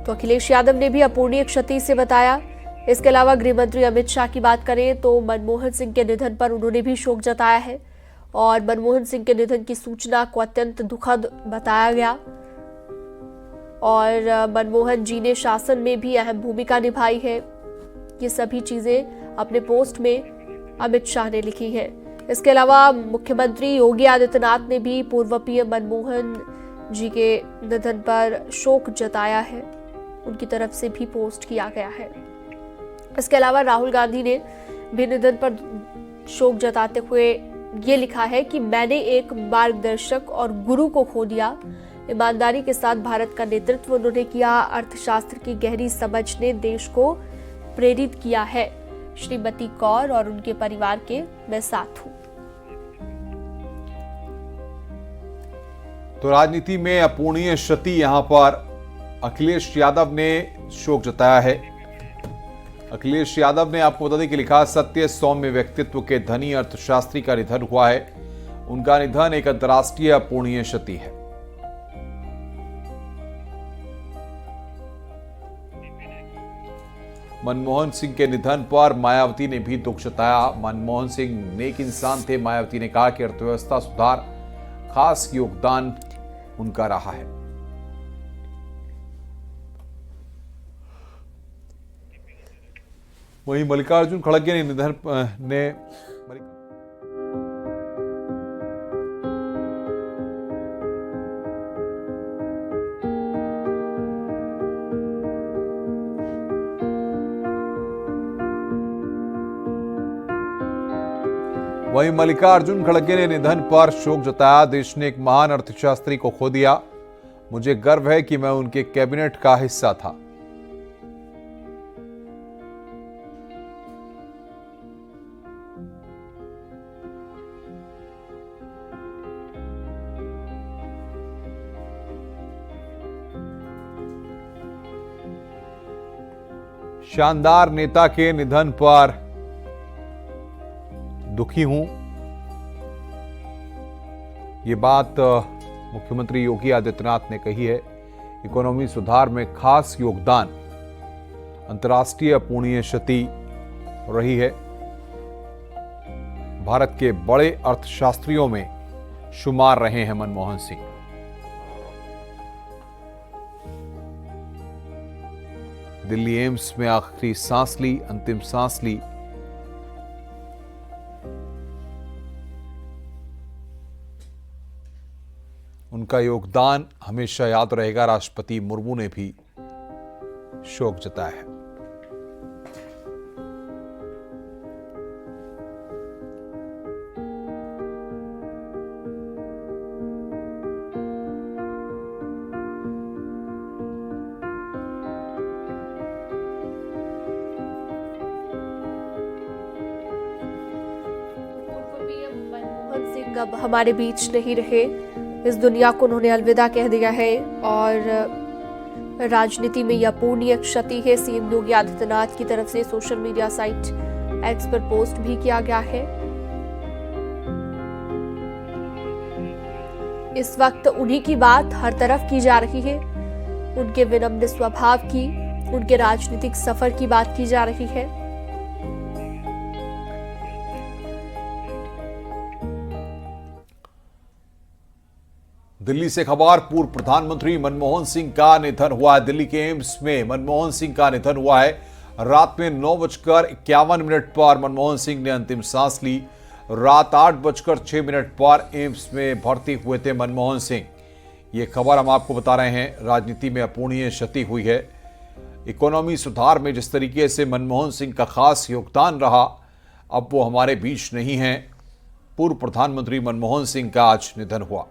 तो अखिलेश यादव ने भी अपूरणीय क्षति से बताया। इसके अलावा गृह मंत्री अमित शाह की बात करें तो मनमोहन सिंह के निधन पर उन्होंने भी शोक जताया है और मनमोहन सिंह के निधन की सूचना को अत्यंत दुखद बताया गया। और मनमोहन जी ने शासन में भी अहम भूमिका निभाई है। ये सभी चीजें अपने पोस्ट में अमित शाह ने लिखी है। इसके अलावा मुख्यमंत्री योगी आदित्यनाथ ने भी पूर्व पीएम मनमोहन जी के निधन पर शोक जताया है। उनकी तरफ से भी पोस्ट किया गया है। इसके अलावा राहुल गांधी ने भी निधन पर शोक जताते हुए ये लिखा है कि मैंने एक मार्गदर्शक और गुरु को खो दिया। ईमानदारी के साथ भारत का नेतृत्व उन्होंने किया। अर्थशास्त्र की गहरी समझ ने देश को प्रेरित किया है। श्रीमती कौर और उनके परिवार के मैं साथ हूं। तो राजनीति में अपूरणीय क्षति यहां पर अखिलेश यादव ने शोक जताया है। अखिलेश यादव ने आपको बता दें कि लिखा, सत्य सौम्य व्यक्तित्व के धनी अर्थशास्त्री का निधन हुआ है। उनका निधन एक अंतर्राष्ट्रीय अपूरणीय क्षति है। मनमोहन सिंह के निधन पर मायावती ने भी दुख जताया। मनमोहन सिंह नेक इंसान थे। मायावती ने कहा कि अर्थव्यवस्था सुधार खास योगदान उनका रहा है। वहीं मल्लिकार्जुन खड़गे ने निधन ने वहीं मल्लिकार्जुन खड़गे ने निधन पर शोक जताया। देश ने एक महान अर्थशास्त्री को खो दिया। मुझे गर्व है कि मैं उनके कैबिनेट का हिस्सा था। शानदार नेता के निधन पर दुखी हूं। ये बात मुख्यमंत्री योगी आदित्यनाथ ने कही है। इकोनॉमी सुधार में खास योगदान अंतर्राष्ट्रीय अपूरणीय क्षति रही है। भारत के बड़े अर्थशास्त्रियों में शुमार रहे हैं मनमोहन सिंह। दिल्ली एम्स में आखिरी सांस ली, अंतिम सांस ली। उनका योगदान हमेशा याद रहेगा। राष्ट्रपति मुर्मू ने भी शोक जताया है। मनमोहन सिंह अब हमारे बीच नहीं रहे। इस दुनिया को उन्होंने अलविदा कह दिया है और राजनीति में यह अपूरणीय क्षति है। सीएम योगी आदित्यनाथ की तरफ से सोशल मीडिया साइट एक्स पर पोस्ट भी किया गया है। इस वक्त उन्हीं की बात हर तरफ की जा रही है। उनके विनम्र स्वभाव की, उनके राजनीतिक सफर की बात की जा रही है। दिल्ली से खबर, पूर्व प्रधानमंत्री मनमोहन सिंह का निधन हुआ है। दिल्ली के एम्स में मनमोहन सिंह का निधन हुआ है। रात में 9:51 पर मनमोहन सिंह ने अंतिम सांस ली। रात 8:06 पर एम्स में भर्ती हुए थे मनमोहन सिंह। ये खबर हम आपको बता रहे हैं। राजनीति में अपूरणीय क्षति हुई है। इकोनॉमी सुधार में जिस तरीके से मनमोहन सिंह का खास योगदान रहा, अब वो हमारे बीच नहीं हैं। पूर्व प्रधानमंत्री मनमोहन सिंह का आज निधन हुआ।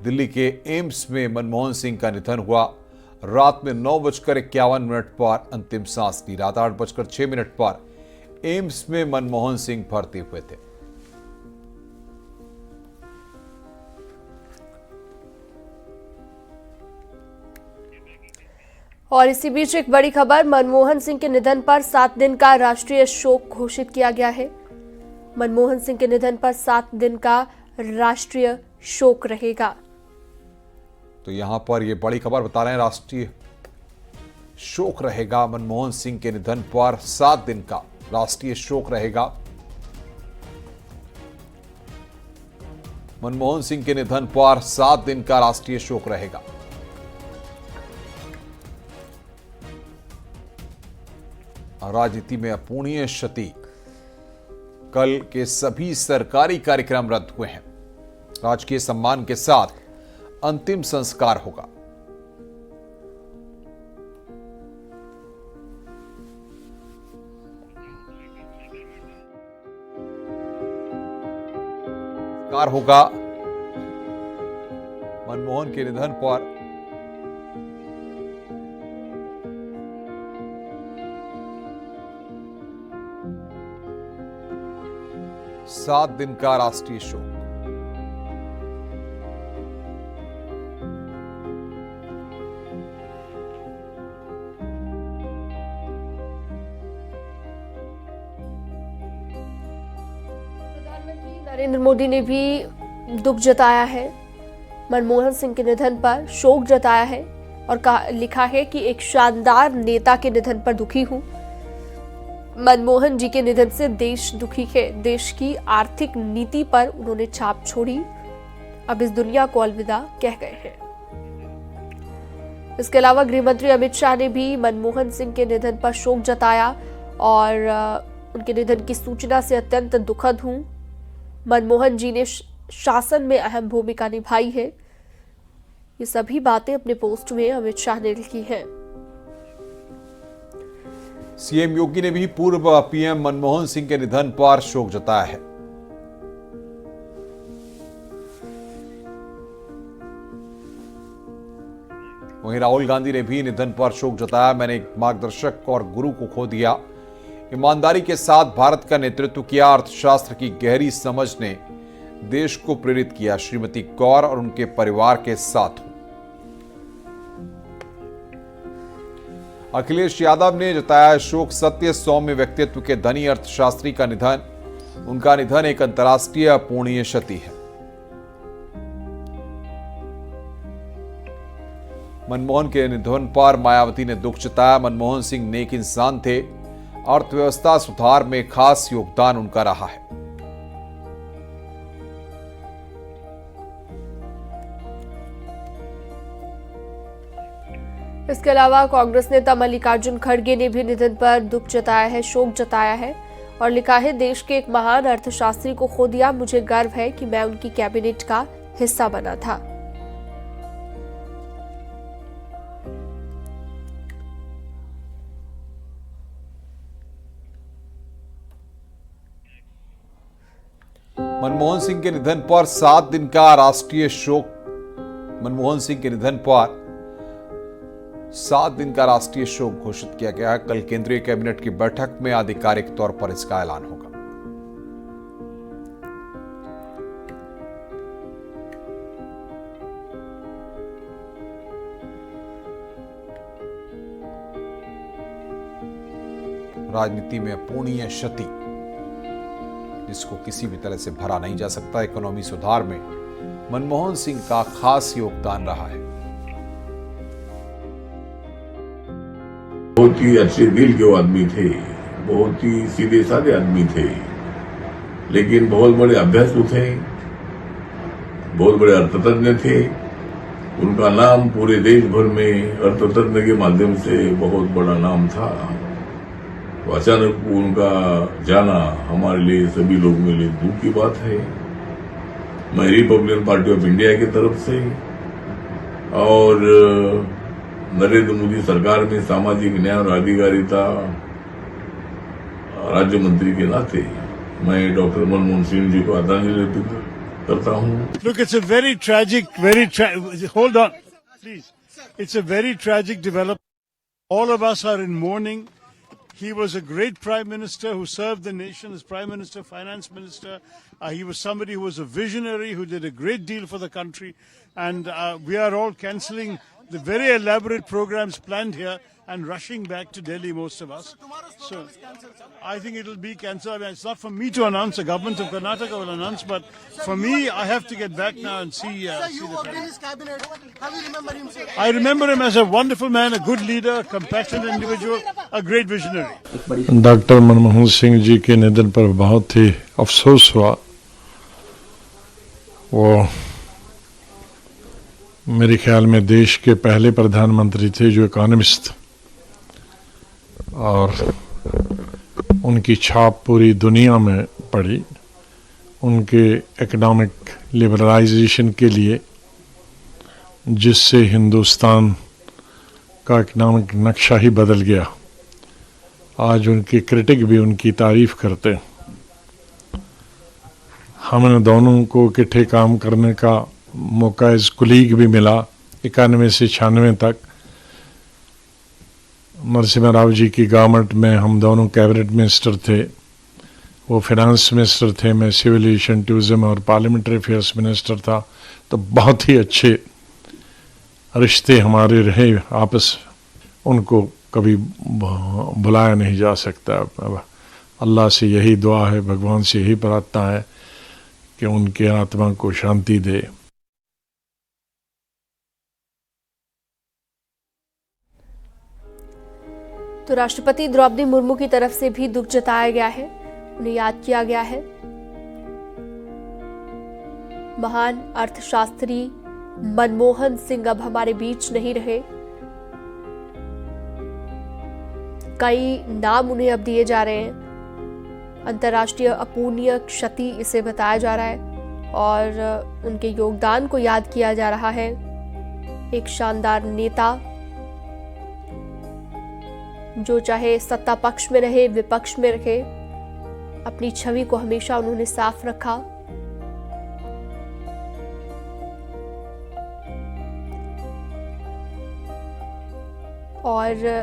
दिल्ली के एम्स में मनमोहन सिंह का निधन हुआ। रात में 9:51 पर अंतिम सांस ली। रात 8:06 पर एम्स में मनमोहन सिंह भर्ती हुए थे। और इसी बीच एक बड़ी खबर, मनमोहन सिंह के निधन पर 7 दिन का राष्ट्रीय शोक घोषित किया गया है। मनमोहन सिंह के निधन पर 7 दिन का राष्ट्रीय शोक रहेगा। तो यहां पर यह बड़ी खबर बता रहे हैं। राष्ट्रीय शोक रहेगा। मनमोहन सिंह के निधन पर 7 दिन का राष्ट्रीय शोक रहेगा। मनमोहन सिंह के निधन पर 7 दिन का राष्ट्रीय शोक रहेगा। राजनीति में अपूर्णीय क्षति। कल के सभी सरकारी कार्यक्रम रद्द हुए हैं। राजकीय सम्मान के साथ अंतिम संस्कार होगा। संस्कार होगा। मनमोहन के निधन पर सात दिन का राष्ट्रीय शोक। प्रधानमंत्री नरेंद्र मोदी ने भी दुख जताया है, मनमोहन सिंह के निधन पर शोक जताया है और लिखा है कि एक शानदार नेता के निधन पर दुखी हूं। मनमोहन जी के निधन से देश दुखी है। देश की आर्थिक नीति पर उन्होंने छाप छोड़ी, अब इस दुनिया को अलविदा कह गए हैं। इसके अलावा गृह मंत्री अमित शाह ने भी मनमोहन सिंह के निधन पर शोक जताया और उनके निधन की सूचना से अत्यंत दुखद हूं। मनमोहन जी ने शासन में अहम भूमिका निभाई है। ये सभी बातें अपने पोस्ट में अमित शाह ने लिखी हैं। सीएम योगी ने भी पूर्व पीएम मनमोहन सिंह के निधन पर शोक जताया है। वहीं राहुल गांधी ने भी निधन पर शोक जताया। मैंने एक मार्गदर्शक और गुरु को खो दिया। ईमानदारी के साथ भारत का नेतृत्व किया। अर्थशास्त्र की गहरी समझ ने देश को प्रेरित किया। श्रीमती कौर और उनके परिवार के साथ। अखिलेश यादव ने जताया शोक। सत्य सौम्य व्यक्तित्व के धनी अर्थशास्त्री का निधन। उनका निधन एक अंतर्राष्ट्रीय अपूर्णीय क्षति है। मनमोहन के निधन पर मायावती ने दुख जताया। मनमोहन सिंह नेक इंसान थे। अर्थव्यवस्था सुधार में खास योगदान उनका रहा है। इसके अलावा कांग्रेस नेता मल्लिकार्जुन खड़गे ने भी निधन पर दुख जताया है, शोक जताया है और लिखा है देश के एक महान अर्थशास्त्री को खो दिया। मुझे गर्व है कि मैं उनकी कैबिनेट का हिस्सा बना था। मनमोहन सिंह के निधन पर 7 दिन का राष्ट्रीय शोक। मनमोहन सिंह के निधन पर 7 दिन का राष्ट्रीय शोक घोषित किया गया है। कल केंद्रीय कैबिनेट की बैठक में आधिकारिक तौर पर इसका ऐलान होगा। राजनीति में अपूर्णीय क्षति जिसको किसी भी तरह से भरा नहीं जा सकता। इकोनॉमी सुधार में मनमोहन सिंह का खास योगदान रहा है। बहुत ही अच्छे दिल के वो आदमी थे, बहुत ही सीधे साधे आदमी थे, लेकिन बहुत बड़े अभ्यासु थे, बहुत बड़े अर्थतज्ञ थे। उनका नाम पूरे देश भर में अर्थतज्ञ के माध्यम से बहुत बड़ा नाम था। तो अचानक उनका जाना हमारे लिए, सभी लोगों के लिए दुख की बात है। मैं रिपब्लिकन पार्टी ऑफ इंडिया की तरफ से और नरेंद्र मोदी सरकार में सामाजिक न्याय और अधिकारिता राज्य मंत्री के नाते मैं डॉक्टर मनमोहन सिंह जी को आदरांजलि अर्पित करता हूं। Look, it's a very tragic, hold on, please. It's a very tragic development. All of us are in mourning. He was a great prime minister who served the nation as prime minister, finance minister. He was somebody who was a visionary, who did a great deal for the country. And we are all cancelling the very elaborate programs planned here and rushing back to Delhi, most of us. So I think it will be cancelled. I mean, it's not for me to announce. The government of Karnataka will announce, but for me, I have to get back now and see. Sir, see you the worked in family. his cabinet. How do you remember him, sir? I remember him as a wonderful man, a good leader, compassionate individual, a great visionary. Doctor Manmohan Singh ji के निधन पर बहुत ही अफसोस हुआ। वो मेरे ख्याल में देश के पहले प्रधानमंत्री थे जो इकोनॉमिस्ट, और उनकी छाप पूरी दुनिया में पड़ी। उनके इकोनॉमिक लिबरलाइजेशन के लिए, जिससे हिंदुस्तान का इकोनॉमिक नक्शा ही बदल गया। आज उनके क्रिटिक भी उनकी तारीफ करते हैं। हम दोनों को इकट्ठे काम करने का मौका एज कुलीग भी मिला 91 से 96 तक। नरसिम्हा राव जी की गवर्नमेंट में हम दोनों कैबिनेट मिनिस्टर थे। वो फाइनेंस मिनिस्टर थे, मैं सिविल एविएशन, टूरिज्म और पार्लियामेंट्री अफेयर्स मिनिस्टर था। तो बहुत ही अच्छे रिश्ते हमारे रहे आपस। उनको कभी भुलाया नहीं जा सकता। अल्लाह से यही दुआ है, भगवान से यही प्रार्थना है कि उनके आत्मा को शांति दे। तो राष्ट्रपति द्रौपदी मुर्मू की तरफ से भी दुख जताया गया है, उन्हें याद किया गया है। महान अर्थशास्त्री मनमोहन सिंह अब हमारे बीच नहीं रहे। कई नाम उन्हें अब दिए जा रहे हैं। अंतर्राष्ट्रीय अपूर्णीय क्षति इसे बताया जा रहा है और उनके योगदान को याद किया जा रहा है। एक शानदार नेता जो चाहे सत्ता पक्ष में रहे, विपक्ष में रहे, अपनी छवि को हमेशा उन्होंने साफ रखा। और